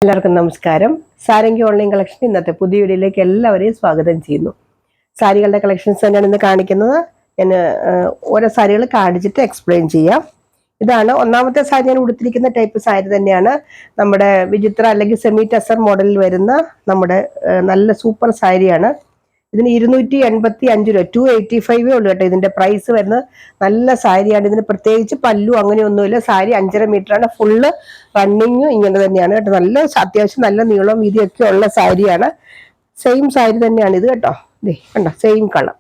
എല്ലാവർക്കും നമസ്കാരം. Sarangi online collection ഇന്നത്തെ പുതിയ വീഡിയോയിലേക്ക് എല്ലാവരെയും സ്വാഗതം ചെയ്യുന്നു. സാരികളുടെ കളക്ഷൻസ് തന്നെയാണ് ഇന്ന് കാണിക്കുന്നത്. ഞാൻ ഓരോ സാരികൾ കാണിച്ചിട്ട് എക്സ്പ്ലെയിൻ ചെയ്യാം. ഇതാണ് ഒന്നാമത്തെ സാരി. ഞാൻ ഉടുത്തിരിക്കുന്ന ടൈപ്പ് സാരി തന്നെയാണ് നമ്മുടെ വിചിത്ര അല്ലെങ്കിൽ സെമി ടസർ മോഡലിൽ വരുന്ന നമ്മുടെ നല്ല സൂപ്പർ സാരിയാണ്. ഇതിന് 285 രൂപ, 285 ഉള്ളൂ കേട്ടോ. ഇതിന്റെ പ്രൈസ് വരുന്നത്. നല്ല സാരിയാണ്. ഇതിന് പ്രത്യേകിച്ച് പല്ലു അങ്ങനെയൊന്നുമില്ല. സാരി 5.5 മീറ്ററാണ്. ഫുള്ള് റണ്ണിങ്ങും ഇങ്ങനെ തന്നെയാണ് കേട്ടോ. നല്ല അത്യാവശ്യം നല്ല നീളവും വീതിയൊക്കെ ഉള്ള സാരിയാണ്. സെയിം സാരി തന്നെയാണ് ഇത് കേട്ടോ. കണ്ടോ, സെയിം കളർ.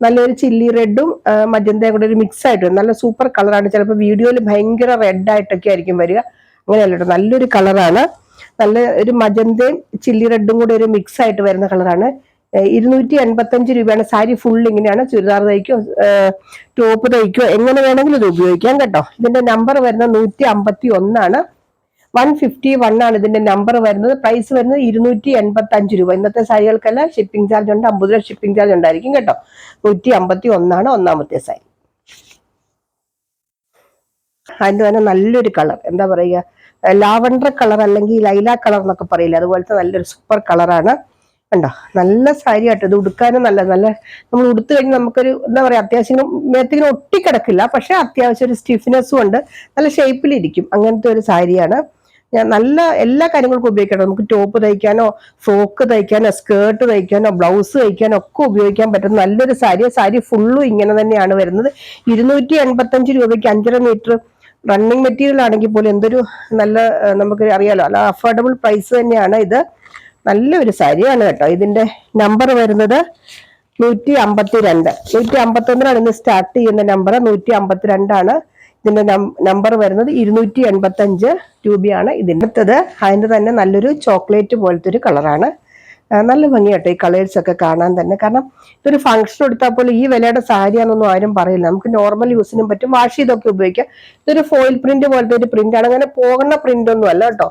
നല്ലൊരു ചില്ലി റെഡും മജന്തയും കൂടെ ഒരു മിക്സ് ആയിട്ട് വരും. നല്ല സൂപ്പർ കളറാണ്. ചിലപ്പോൾ വീഡിയോയിൽ ഭയങ്കര റെഡ് ആയിട്ടൊക്കെ ആയിരിക്കും വരിക. അങ്ങനെയല്ല കേട്ടോ, നല്ലൊരു കളറാണ്. നല്ല ഒരു മജന്തയും ചില്ലി റെഡും കൂടെ ഒരു മിക്സ് ആയിട്ട് വരുന്ന കളറാണ്. 285 രൂപയാണ്. സാരി ഫുൾ ഇങ്ങനെയാണ്. ചുരിദാർ തയ്ക്കോ ടോപ്പ് തയ്ക്കോ എങ്ങനെ വേണമെങ്കിലും ഇത് ഉപയോഗിക്കാം കേട്ടോ. ഇതിന്റെ നമ്പർ വരുന്നത് 151 151 ആണ് ഇതിന്റെ നമ്പർ വരുന്നത്. പ്രൈസ് വരുന്നത് 285 രൂപ. ഇന്നത്തെ സാരികൾക്കെല്ലാം ഷിപ്പിംഗ് ചാർജ് ഉണ്ട്. 50 രൂപ ഷിപ്പിംഗ് ചാർജ് ഉണ്ടായിരിക്കും കേട്ടോ. 151 ആണ് ഒന്നാമത്തെ സാരി. അതിന്റെ തന്നെ നല്ലൊരു കളർ, എന്താ പറയുക, ലാവണ്ടർ കളർ അല്ലെങ്കിൽ ലൈല കളർ എന്നൊക്കെ പറയില്ല, അതുപോലത്തെ നല്ലൊരു സൂപ്പർ കളറാണ്. കണ്ടോ, നല്ല സാരി ആട്ടോ. ഇത് ഉടുക്കാനും നല്ല നമ്മൾ ഉടുത്തു കഴിഞ്ഞാൽ നമുക്കൊരു എന്താ പറയാ, അത്യാവശ്യം മേത്തിങ്ങനെ ഒട്ടിക്കിടക്കില്ല, പക്ഷെ അത്യാവശ്യം ഒരു സ്റ്റിഫ്നെസ്സും ഉണ്ട്. നല്ല ഷേപ്പിലിരിക്കും. അങ്ങനത്തെ ഒരു സാരിയാണ്. നല്ല എല്ലാ കാര്യങ്ങൾക്കും ഉപയോഗിക്കണം. നമുക്ക് ടോപ്പ് തയ്ക്കാനോ ഫ്രോക്ക് തയ്ക്കാനോ സ്കേർട്ട് തയ്ക്കാനോ ബ്ലൗസ് തയ്ക്കാനോ ഒക്കെ ഉപയോഗിക്കാൻ പറ്റുന്ന നല്ലൊരു സാരി. സാരി ഫുള്ളും ഇങ്ങനെ തന്നെയാണ് വരുന്നത്. 285 രൂപയ്ക്ക് 5.5 മീറ്റർ റണ്ണിങ് മെറ്റീരിയൽ ആണെങ്കിൽ പോലും എന്തൊരു നല്ല, നമുക്ക് അറിയാലോ, അല്ല അഫോർഡബിൾ പ്രൈസ് തന്നെയാണ് ഇത്. നല്ലൊരു സാരിയാണ് കേട്ടോ. ഇതിന്റെ നമ്പർ വരുന്നത് 152. 151 ഇന്ന് സ്റ്റാർട്ട് ചെയ്യുന്ന നമ്പർ. 152 ആണ് ഇതിന്റെ നമ്പർ വരുന്നത്. 285 രൂപയാണ് ഇതിൻ്റെ. അടുത്തത് അതിന്റെ തന്നെ നല്ലൊരു ചോക്ലേറ്റ് പോലത്തെ ഒരു കളറാണ്. നല്ല ഭംഗിയാട്ടോ ഈ കളേഴ്സ് ഒക്കെ കാണാൻ തന്നെ. കാരണം ഇതൊരു ഫംഗ്ഷൻ എടുത്താൽ പോലും ഈ വിലയുടെ സാരിയാണെന്നൊന്നും ആരും പറയില്ല. നമുക്ക് നോർമൽ യൂസിനും പറ്റും, വാഷ് ചെയ്തൊക്കെ ഉപയോഗിക്കാം. ഇതൊരു ഫോയിൽ പ്രിന്റ് പോലത്തെ ഒരു പ്രിന്റ് ആണ്. അങ്ങനെ പോകുന്ന പ്രിന്റ് ഒന്നും അല്ല കേട്ടോ.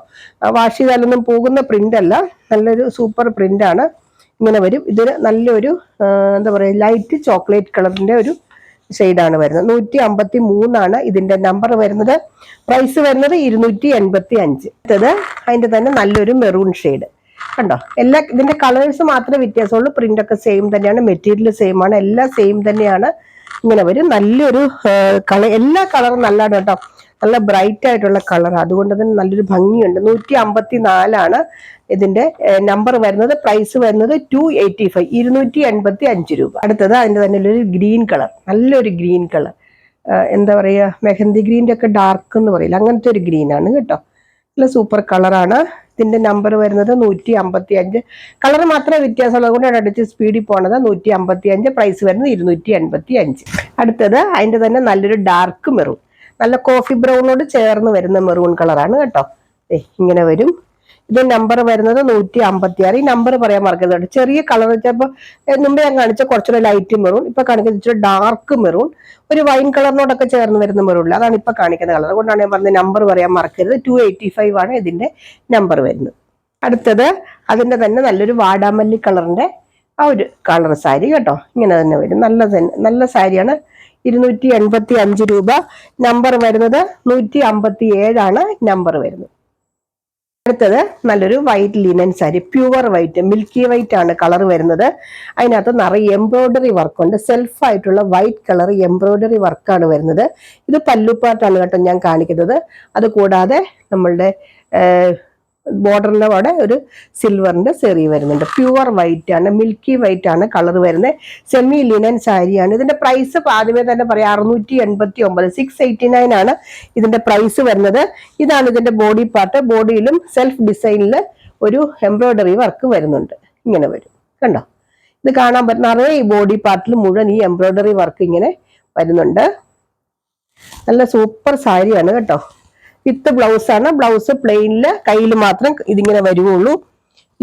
വാഷ് ചെയ്താലൊന്നും പോകുന്ന പ്രിന്റ് അല്ല. നല്ലൊരു സൂപ്പർ പ്രിന്റ് ആണ്. ഇങ്ങനെ വരും. ഇതിന് നല്ലൊരു എന്താ പറയുക, ലൈറ്റ് ചോക്ലേറ്റ് കളറിന്റെ ഒരു ഷെയ്ഡാണ് വരുന്നത്. 153 ആണ് ഇതിന്റെ നമ്പർ വരുന്നത്. പ്രൈസ് വരുന്നത് 285. അടുത്തത് അതിന്റെ തന്നെ നല്ലൊരു മെറൂൺ ഷെയ്ഡ്. കണ്ടോ, ഇതിന്റെ കളേഴ്സ് മാത്രമേ വ്യത്യാസമുള്ളൂ. പ്രിന്റ് ഒക്കെ സെയിം തന്നെയാണ്. മെറ്റീരിയൽ സെയിം ആണ്. എല്ലാം സെയിം തന്നെയാണ്. ഇങ്ങനെ വരും. നല്ലൊരു കളർ. എല്ലാ കളറും നല്ലതാണ് കേട്ടോ. നല്ല ബ്രൈറ്റ് ആയിട്ടുള്ള കളർ, അതുകൊണ്ട് തന്നെ നല്ലൊരു ഭംഗിയുണ്ട്. 154 ആണ് ഇതിന്റെ നമ്പർ വരുന്നത്. പ്രൈസ് വരുന്നത് 285, 285 രൂപ. അടുത്തത് അതിന്റെ തന്നെ ഒരു ഗ്രീൻ കളർ. നല്ലൊരു ഗ്രീൻ കളർ, എന്താ പറയാ, മെഹന്തി ഗ്രീൻ്റെ ഒക്കെ ഡാർക്ക് എന്ന് പറയില്ല, അങ്ങനത്തെ ഒരു ഗ്രീൻ ആണ് കേട്ടോ. നല്ല സൂപ്പർ കളറാണ്. ഇതിന്റെ നമ്പർ വരുന്നത് 155. കളർ മാത്രമേ വ്യത്യാസമുള്ളൂ, അതുകൊണ്ടാണ് അടിച്ച് സ്പീഡിൽ പോണത്. 155. പ്രൈസ് വരുന്നത് 285. അടുത്തത് അതിന്റെ തന്നെ നല്ലൊരു ഡാർക്ക് മെറൂൺ, നല്ല കോഫി ബ്രൗണോട് ചേർന്ന് വരുന്ന മെറൂൺ കളറാണ് കേട്ടോ. ഇങ്ങനെ വരും. ഇത് നമ്പർ വരുന്നത് 156. ഈ നമ്പർ പറയാൻ മറക്കരുത്. ചെറിയ കളർ വെച്ചപ്പോൾ മുമ്പേ ഞാൻ കാണിച്ച കുറച്ചുകൂടെ ലൈറ്റ് മെറൂൺ, ഇപ്പൊ കാണിക്കുന്ന ഇച്ചിരി ഡാർക്ക് മെറൂൺ, ഒരു വൈൻ കളറിനോടൊക്കെ ചേർന്ന് വരുന്ന മെറൂൺ, അതാണ് ഇപ്പൊ കാണിക്കുന്ന കളർ. അതുകൊണ്ടാണ് ഞാൻ പറഞ്ഞത് നമ്പർ പറയാൻ മറക്കരുത്. 285 ആണ് ഇതിന്റെ നമ്പർ വരുന്നത്. അടുത്തത് അതിന്റെ തന്നെ നല്ലൊരു വാടാമല്ലി കളറിന്റെ ആ ഒരു കളർ സാരി കേട്ടോ. ഇങ്ങനെ തന്നെ വരും. നല്ല സാരിയാണ്. 285 രൂപ. നമ്പർ വരുന്നത് 157 ആണ് നമ്പർ വരുന്നത്. അടുത്തത് നല്ലൊരു white linen sari, pure white, milky white ആണ് കളർ വരുന്നത്. അതിനകത്ത് നിറയെ എംബ്രോയിഡറി വർക്കുണ്ട്. സെൽഫ് ആയിട്ടുള്ള വൈറ്റ് കളർ എംബ്രോയിഡറി വർക്കാണ് വരുന്നത്. ഇത് പല്ലുപ്പാട്ടാണ് കേട്ടോ ഞാൻ കാണിക്കുന്നത്. അത് കൂടാതെ നമ്മളുടെ ബോർഡറിന്റെ അവിടെ ഒരു സിൽവറിന്റെ സെറി വരുന്നുണ്ട്. പ്യുവർ വൈറ്റ് ആണ്, മിൽക്കി വൈറ്റ് ആണ് കളർ വരുന്നത്. സെമി ലിനൻ സാരിയാണ്. ഇതിന്റെ പ്രൈസ് ആദ്യമേ തന്നെ പറയാം, 689, 689 ആണ് ഇതിന്റെ പ്രൈസ് വരുന്നത്. ഇതാണ് ഇതിന്റെ ബോഡി പാർട്ട്. ബോഡിയിലും സെൽഫ് ഡിസൈനിൽ ഒരു എംബ്രോയിഡറി വർക്ക് വരുന്നുണ്ട്. ഇങ്ങനെ വരും. കണ്ടോ, ഇത് കാണാൻ പറ്റുന്ന നിറയെ ഈ ബോഡി പാർട്ടിൽ മുഴുവൻ ഈ എംബ്രോയിഡറി വർക്ക് ഇങ്ങനെ വരുന്നുണ്ട്. നല്ല സൂപ്പർ സാരിയാണ് കേട്ടോ. വിത്ത് ബ്ലൗസ് ആണ്. ബ്ലൗസ് പ്ലെയിനില്, കയ്യിൽ മാത്രം ഇതിങ്ങനെ വരുവുള്ളൂ.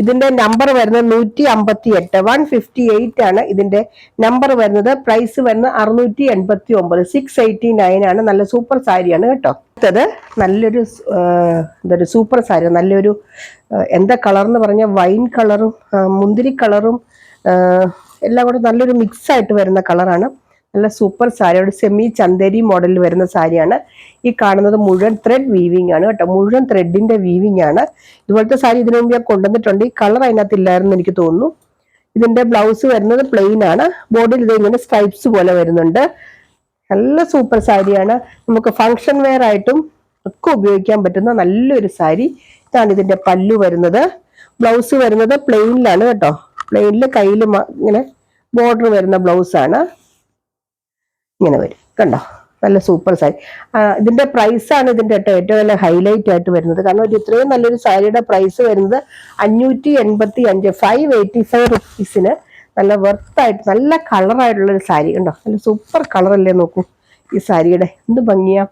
ഇതിന്റെ നമ്പർ വരുന്നത് 158, 158 ആണ് ഇതിന്റെ നമ്പർ വരുന്നത്. പ്രൈസ് വരുന്നത് 689, 689 ആണ്. നല്ല സൂപ്പർ സാരിയാണ് കേട്ടോ. അടുത്തത് നല്ലൊരു സൂപ്പർ സാരി, നല്ലൊരു എന്താ കളർ എന്ന് പറഞ്ഞാൽ വൈൻ കളറും മുന്തിരി കളറും എല്ലാം കൂടെ നല്ലൊരു മിക്സ് ആയിട്ട് വരുന്ന കളറാണ്. നല്ല സൂപ്പർ സാരി, ഒരു സെമി ചന്ദേരി മോഡലിൽ വരുന്ന സാരിയാണ്. ഈ കാണുന്നത് മുഴുവൻ ത്രെഡ് വീവിംഗ് ആണ് കേട്ടോ, മുഴുവൻ ത്രെഡിന്റെ വീവിംഗ് ആണ്. ഇതുപോലത്തെ സാരി ഇതിനു മുമ്പ് ഞാൻ കൊണ്ടുവന്നിട്ടുണ്ട്. ഈ കളർ അതിനകത്ത് ഇല്ലായിരുന്നു എനിക്ക് തോന്നുന്നു. ഇതിന്റെ ബ്ലൗസ് വരുന്നത് പ്ലെയിൻ ആണ്, ബോർഡിൽ ഇത് ഇങ്ങനെ സ്ട്രൈപ്സ് പോലെ വരുന്നുണ്ട്. നല്ല സൂപ്പർ സാരിയാണ്, നമുക്ക് ഫങ്ഷൻ വെയർ ആയിട്ടും ഒക്കെ ഉപയോഗിക്കാൻ പറ്റുന്ന നല്ലൊരു സാരി. ഇതാണ് ഇതിന്റെ പല്ലു വരുന്നത്. ബ്ലൗസ് വരുന്നത് പ്ലെയിനിലാണ് കേട്ടോ, പ്ലെയിനിൽ കയ്യിൽ ഇങ്ങനെ ബോർഡർ വരുന്ന ബ്ലൗസ് ആണ്. ഇങ്ങനെ വരും കണ്ടോ, നല്ല സൂപ്പർ സാരി. ഇതിന്റെ പ്രൈസ് ആണ് ഇതിന്റെ ഏറ്റവും നല്ല ഹൈലൈറ്റ് ആയിട്ട് വരുന്നത്. കാരണം ഒരു ഇത്രയും നല്ലൊരു സാരിയുടെ പ്രൈസ് വരുന്നത് 585, 585 റുപ്പീസിന് നല്ല വെർത്തായിട്ട് നല്ല കളറായിട്ടുള്ള ഒരു സാരി ഉണ്ടോ. നല്ല സൂപ്പർ കളറല്ലേ, നോക്കൂ ഈ സാരിയുടെ എന്ത് ഭംഗിയാ.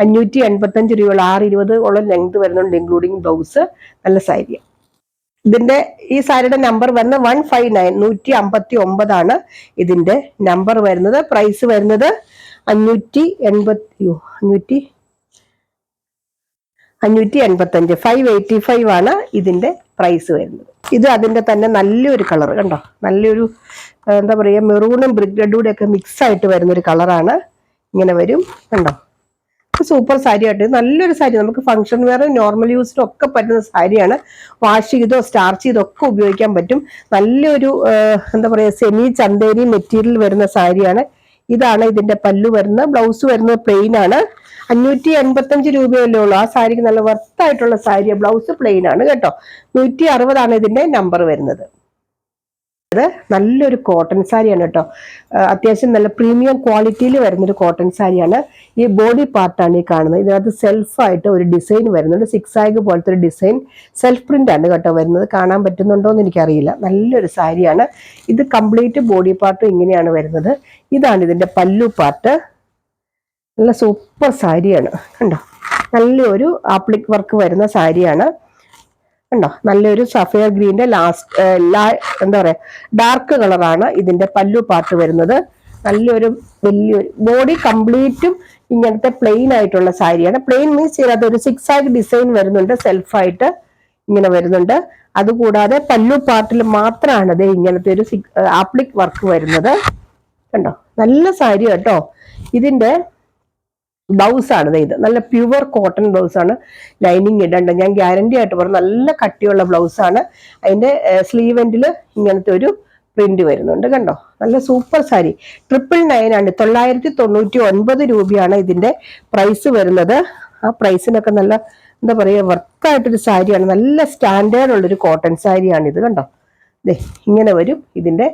585 രൂപയുള്ള 620 ലെങ്ത് വരുന്നുണ്ട്, ഇൻക്ലൂഡിങ് ബ്ലൗസ്. നല്ല സാരിയാണ്. ഇതിന്റെ ഈ സാരിയുടെ നമ്പർ വരുന്നത് 159, 159 ആണ് ഇതിന്റെ നമ്പർ വരുന്നത്. പ്രൈസ് വരുന്നത് 585, 585 ആണ് ഇതിന്റെ പ്രൈസ് വരുന്നത്. ഇത് അതിന്റെ തന്നെ നല്ലൊരു കളർ കണ്ടോ, നല്ലൊരു എന്താ പറയുക, മെറൂണും ബ്രിക്ക് റെഡൂടെ ഒക്കെ മിക്സ് ആയിട്ട് വരുന്നൊരു കളറാണ്. ഇങ്ങനെ വരും കണ്ടോ, സൂപ്പർ സാരി ആയിട്ട് നല്ലൊരു സാരി. നമുക്ക് ഫംഗ്ഷൻ വെയർ നോർമൽ യൂസിനും ഒക്കെ പറ്റുന്ന സാരിയാണ്. വാഷ് ചെയ്തോ സ്റ്റാർച്ച് ചെയ്തോ ഒക്കെ ഉപയോഗിക്കാൻ പറ്റും. നല്ലൊരു എന്താ പറയുക, സെമി ചന്തേരി മെറ്റീരിയൽ വരുന്ന സാരിയാണ്. ഇതാണ് ഇതിന്റെ പല്ലു വരുന്നത്. ബ്ലൗസ് വരുന്നത് പ്ലെയിൻ ആണ്. 585 രൂപയല്ലേ ഉള്ളൂ. ആ സാരിക്ക് നല്ല വർത്തായിട്ടുള്ള സാരി. ബ്ലൗസ് പ്ലെയിൻ ആണ് കേട്ടോ. 160 ആണ് ഇതിന്റെ നമ്പർ വരുന്നത്. അത് നല്ലൊരു കോട്ടൺ സാരിയാണ് കേട്ടോ, അത്യാവശ്യം നല്ല പ്രീമിയം ക്വാളിറ്റിയിൽ വരുന്നൊരു കോട്ടൺ സാരിയാണ്. ഈ ബോഡി പാർട്ടാണ് ഈ കാണുന്നത്. ഇതിനകത്ത് സെൽഫായിട്ട് ഒരു ഡിസൈൻ വരുന്നുണ്ട്, സിക്സ് ആഗ് പോലത്തെ ഒരു ഡിസൈൻ, സെൽഫ് പ്രിന്റ് ആണ് കേട്ടോ വരുന്നത്. കാണാൻ പറ്റുന്നുണ്ടോ എന്ന് എനിക്കറിയില്ല. നല്ലൊരു സാരിയാണ് ഇത്. കംപ്ലീറ്റ് ബോഡി പാർട്ടും ഇങ്ങനെയാണ് വരുന്നത്. ഇതാണ് ഇതിന്റെ പല്ലു പാർട്ട്. നല്ല സൂപ്പർ സാരിയാണ് കണ്ടോ, നല്ലൊരു ആപ്ലിക് വർക്ക് വരുന്ന സാരിയാണ് കണ്ടോ. നല്ലൊരു സഫയർ ഗ്രീന്റെ എന്താ പറയാ, ഡാർക്ക് കളറാണ് ഇതിന്റെ പല്ലു പാർട്ട് വരുന്നത്. നല്ലൊരു വലിയൊരു ബോഡി കംപ്ലീറ്റും ഇങ്ങനത്തെ പ്ലെയിൻ ആയിട്ടുള്ള സാരിയാണ്. പ്ലെയിൻ മീൻസ് ഇതിനകത്ത് ഒരു സിക്സ് ആഗ് ഡിസൈൻ വരുന്നുണ്ട്, സെൽഫായിട്ട് ഇങ്ങനെ വരുന്നുണ്ട്. അതുകൂടാതെ പല്ലു പാർട്ടിൽ മാത്രമാണ് അത് ഇങ്ങനത്തെ ഒരു ആപ്ലിക് വർക്ക് വരുന്നത് കണ്ടോ. നല്ല സാരി കേട്ടോ. ഇതിന്റെ ബ്ലൗസ് ആണ് ഇത്, നല്ല പ്യുവർ കോട്ടൺ ബ്ലൗസ് ആണ്. ലൈനിങ് ഇടണ്ട, ഞാൻ ഗ്യാരണ്ടി ആയിട്ട് പറഞ്ഞു. നല്ല കട്ടിയുള്ള ബ്ലൗസ് ആണ്. അതിന്റെ സ്ലീവ് എൻഡിൽ ഇങ്ങനത്തെ ഒരു പ്രിന്റ് വരുന്നുണ്ട് കണ്ടോ. നല്ല സൂപ്പർ സാരി. 999 ആണ്, 999 രൂപയാണ് ഇതിന്റെ പ്രൈസ് വരുന്നത്. ആ പ്രൈസിനൊക്കെ നല്ല എന്താ പറയുക, വർക്കായിട്ടൊരു സാരിയാണ്. നല്ല സ്റ്റാൻഡേർഡ് ഉള്ളൊരു കോട്ടൺ സാരിയാണ് ഇത് കണ്ടോ. ഇങ്ങനെ വരും ഇതിന്റെ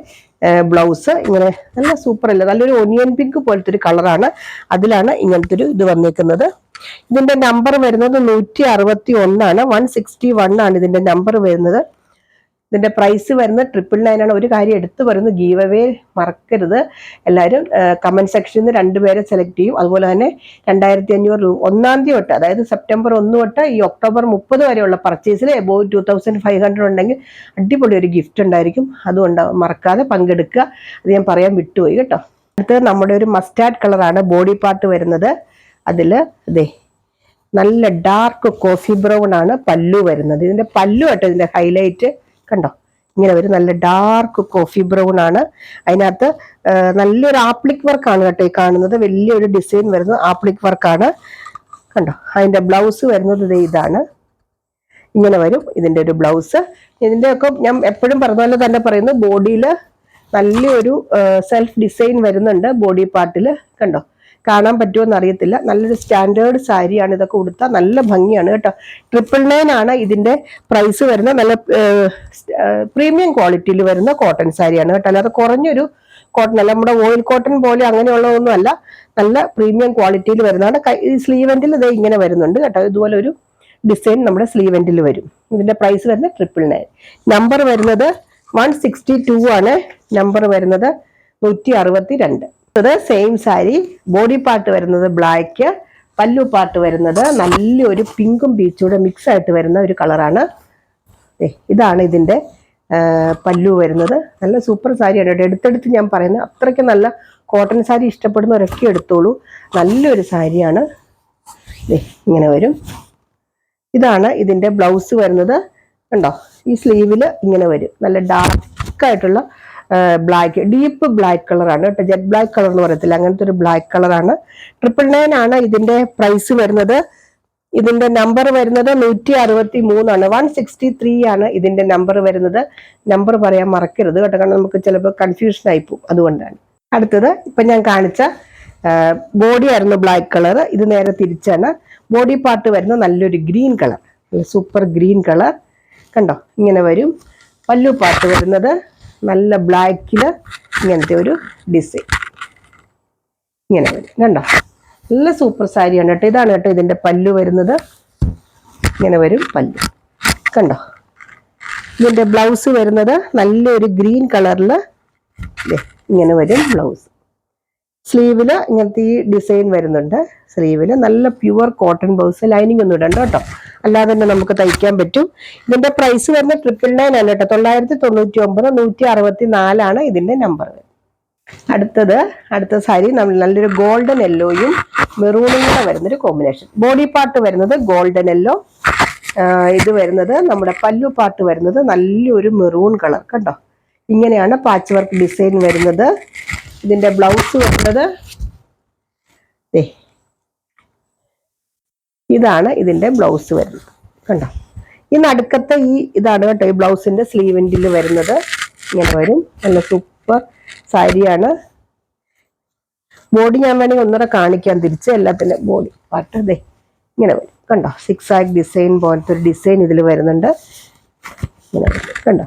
ബ്ലൗസ്. ഇങ്ങനെ നല്ല സൂപ്പർ അല്ല, നല്ലൊരു ഒനിയൻ പിങ്ക് പോലത്തെ ഒരു കളറാണ്. അതിലാണ് ഇങ്ങനത്തെ ഒരു ഇത് വന്നേക്കുന്നത്. ഇതിന്റെ നമ്പർ വരുന്നത് 161 ആണ്, 161 ആണ് ഇതിന്റെ നമ്പർ വരുന്നത്. ഇതിന്റെ പ്രൈസ് വരുന്നത് 999 ആണ്. ഒരു കാര്യം എടുത്തു പറയുന്നത്, ഗീവ് അവേ മറക്കരുത് എല്ലാവരും. കമന്റ് സെക്ഷനിൽ നിന്ന് 2 പേരെ സെലക്ട് ചെയ്യും. അതുപോലെ തന്നെ 2500 രൂപ 1-ാം തീയതി തൊട്ട്, അതായത് സെപ്റ്റംബർ 1 തൊട്ട് ഈ ഒക്ടോബർ 30 വരെയുള്ള പർച്ചേസിൽ എബോവ് 2500 ഉണ്ടെങ്കിൽ അടിപൊളി ഒരു ഗിഫ്റ്റ് ഉണ്ടായിരിക്കും. അതുകൊണ്ട് മറക്കാതെ പങ്കെടുക്കുക. അത് ഞാൻ പറയാൻ വിട്ടുപോയി കേട്ടോ. അടുത്തത് നമ്മുടെ ഒരു മസ്റ്റാർഡ് കളറാണ് ബോഡി പാർട്ട് വരുന്നത്. അതില് നല്ല ഡാർക്ക് കോഫി ബ്രൗൺ ആണ് പല്ലു വരുന്നത്. ഇതിന്റെ പല്ലു ആട്ടോ ഇതിന്റെ ഹൈലൈറ്റ് കണ്ടോ. ഇങ്ങനെ വരും, നല്ല ഡാർക്ക് കോഫി ബ്രൗൺ ആണ്. അതിനകത്ത് നല്ലൊരു ആപ്ലിക് വർക്കാണ് കേട്ടോ ഈ കാണുന്നത്. വലിയൊരു ഡിസൈൻ വരുന്നത് ആപ്ലിക് വർക്കാണ് കണ്ടോ. അതിന്റെ ബ്ലൗസ് വരുന്നത് ഇതാണ്, ഇങ്ങനെ വരും ഇതിന്റെ ഒരു ബ്ലൗസ്. ഇതിന്റെ ഒക്കെ ഞാൻ എപ്പോഴും പറഞ്ഞ പോലെ തന്നെ പറയുന്നു, ബോഡിയിൽ നല്ലൊരു സെൽഫ് ഡിസൈൻ വരുന്നുണ്ട് ബോഡി പാർട്ടിൽ കണ്ടോ. കാണാൻ പറ്റുമോ എന്ന് അറിയത്തില്ല. നല്ലൊരു സ്റ്റാൻഡേർഡ് സാരിയാണ്. ഇതൊക്കെ ഉടുത്താൽ നല്ല ഭംഗിയാണ് കേട്ടോ. 999 ആണ് ഇതിന്റെ പ്രൈസ് വരുന്നത്. നല്ല പ്രീമിയം ക്വാളിറ്റിയിൽ വരുന്ന കോട്ടൺ സാരിയാണ് കേട്ടോ. അല്ലാതെ കുറഞ്ഞൊരു കോട്ടൺ അല്ല, നമ്മുടെ ഓയിൽ കോട്ടൺ പോലെ അങ്ങനെയുള്ളതൊന്നും അല്ല. നല്ല പ്രീമിയം ക്വാളിറ്റിയിൽ വരുന്നതാണ്. ഈ സ്ലീവ് എൻഡിൽ ഇത് ഇങ്ങനെ വരുന്നുണ്ട് കേട്ടോ. ഇതുപോലെ ഒരു ഡിസൈൻ നമ്മുടെ സ്ലീവ് എൻഡിൽ വരും. ഇതിന്റെ പ്രൈസ് വരുന്നത് 999. നമ്പർ വരുന്നത് 162 ആണ്. നമ്പർ വരുന്നത് 162. സെയിം സാരി. ബോഡി പാർട്ട് വരുന്നത് ബ്ലാക്ക്, പല്ലു പാർട്ട് വരുന്നത് നല്ലൊരു പിങ്കും പീച്ചൂടെ മിക്സ് ആയിട്ട് വരുന്ന ഒരു കളറാണ്. ഇതാണ് ഇതിന്റെ പല്ലു വരുന്നത്. നല്ല സൂപ്പർ സാരിയാണ് കേട്ടോ. എടുത്തെടുത്ത് ഞാൻ പറയുന്നത്, അത്രയ്ക്ക് നല്ല കോട്ടൺ സാരി ഇഷ്ടപ്പെടുന്നവരൊക്കെ എടുത്തോളൂ. നല്ലൊരു സാരിയാണ്. ഇങ്ങനെ വരും. ഇതാണ് ഇതിന്റെ ബ്ലൗസ് വരുന്നത് കണ്ടോ. ഈ സ്ലീവിൽ ഇങ്ങനെ വരും, നല്ല ഡാർക്കായിട്ടുള്ള ബ്ലാക്ക്, ഡീപ്പ് ബ്ലാക്ക് കളറാണ് കേട്ടോ, ജെറ്റ് ബ്ലാക്ക് കളർ എന്ന് പറയത്തില്ല, അങ്ങനത്തെ ഒരു ബ്ലാക്ക് കളറാണ്. 999 ആണ് ഇതിന്റെ പ്രൈസ് വരുന്നത്. ഇതിന്റെ നമ്പർ വരുന്നത് 163 163 ആണ് ഇതിന്റെ നമ്പർ വരുന്നത്. നമ്പർ പറയാൻ മറക്കരുത് കേട്ടോ, കാരണം നമുക്ക് ചിലപ്പോൾ കൺഫ്യൂഷൻ ആയി പോകും, അതുകൊണ്ടാണ്. അടുത്തത് ഇപ്പൊ ഞാൻ കാണിച്ച ബോഡി ആയിരുന്നു ബ്ലാക്ക് കളർ, ഇത് നേരെ തിരിച്ചാണ്. ബോഡി പാർട്ട് വരുന്നത് നല്ലൊരു green colour, super green colour കണ്ടോ, ഇങ്ങനെ വരും. പല്ലു പാർട്ട് വരുന്നത് നല്ല ബ്ലാക്കില് ഇങ്ങനത്തെ ഒരു ഡിസൈൻ ഇങ്ങനെ വരും കണ്ടോ, നല്ല സൂപ്പർ സാരിയാണ് കേട്ടോ. ഇതാണ് കേട്ടോ ഇതിന്റെ പല്ലു വരുന്നത്, ഇങ്ങനെ വരും പല്ലു കണ്ടോ. ഇതിന്റെ ബ്ലൗസ് വരുന്നത് നല്ലൊരു ഗ്രീൻ കളറിൽ ഇങ്ങനെ വരും ബ്ലൗസ്. സ്ലീവില് ഇങ്ങനത്തെ ഈ ഡിസൈൻ വരുന്നുണ്ട്. സ്ലീവില് നല്ല പ്യുവർ കോട്ടൺ ബ്ലൗസ്, ലൈനിങ് ഒന്നും ഇടണ്ട കേട്ടോ, അല്ലാതെ തന്നെ നമുക്ക് തയ്ക്കാൻ പറ്റും. ഇതിന്റെ പ്രൈസ് വരുന്നത് 999 ആണ് കേട്ടോ, 999 164 ആണ് ഇതിന്റെ നമ്പർ. അടുത്ത സാരി നമ്മൾ നല്ലൊരു ഗോൾഡൻ യെല്ലോയും മെറൂണും കൂടെ വരുന്നൊരു കോമ്പിനേഷൻ. ബോഡി പാർട്ട് വരുന്നത് ഗോൾഡൻ യെല്ലോ, ഇത് വരുന്നത് നമ്മുടെ പല്ലു പാർട്ട് വരുന്നത് നല്ലൊരു മെറൂൺ കളർ കണ്ടോ. ഇങ്ങനെയാണ് പാച്ച് വർക്ക് ഡിസൈൻ വരുന്നത്. ഇതിന്റെ ബ്ലൗസ് വരുന്നത് ഇതാണ് ഇതിന്റെ ബ്ലൗസ് വരുന്നത് കണ്ടോ. ഈ നടുക്കത്തെ ഇതാണ് കേട്ടോ ഈ ബ്ലൗസിന്റെ സ്ലീവിൻ്റിൽ വരുന്നത്, ഇങ്ങനെ വരും. നല്ല സൂപ്പർ സാരിയാണ്. ബോഡി ഞാൻ വേണമെങ്കിൽ ഒന്നുകൂടെ കാണിക്കാൻ തിരിച്ച്, എല്ലാത്തിന്റെ ബോഡി പാർട്ട് ഇങ്ങനെ വരും കണ്ടോ. 6 ആഗ് ഡിസൈൻ പോലത്തെ ഒരു ഡിസൈൻ ഇതിൽ വരുന്നുണ്ട്, ഇങ്ങനെ വരും കണ്ടോ.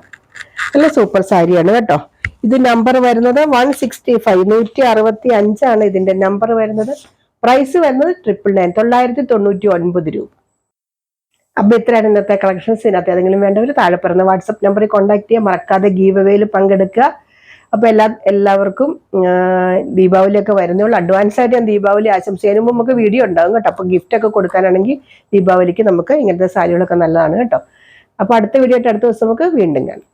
നല്ല സൂപ്പർ സാരിയാണ് കേട്ടോ. ഇത് നമ്പർ വരുന്നത് 165 165 ആണ് ഇതിന്റെ നമ്പർ വരുന്നത്. പ്രൈസ് വരുന്നത് 999 999 രൂപ. അപ്പൊ ഇത്രയാണ് ഇന്നത്തെ കളക്ഷൻസ്. ഇതിനകത്ത് ഏതെങ്കിലും വേണ്ടവർ താഴെ പറയുന്ന വാട്സപ്പ് നമ്പറിൽ കോൺടാക്ട് ചെയ്യാൻ മറക്കാതെ. ഗീവ് അവേയിൽ പങ്കെടുക്കുക. അപ്പൊ എല്ലാവർക്കും ദീപാവലിയൊക്കെ വരുന്നുള്ളൂ. അഡ്വാൻസ് ആയിട്ട് ഞാൻ ദീപാവലി ആശംസിക്കുന്നതിന് മുമ്പ് നമുക്ക് വീഡിയോ ഉണ്ടാകും കേട്ടോ. അപ്പൊ ഗിഫ്റ്റ് ഒക്കെ കൊടുക്കാനാണെങ്കിൽ ദീപാവലിക്ക് നമുക്ക് ഇങ്ങനത്തെ സാരികളൊക്കെ നല്ലതാണ് കേട്ടോ. അപ്പൊ അടുത്ത വീഡിയോ ആയിട്ട് അടുത്ത ദിവസം നമുക്ക് വീണ്ടും കാണാം.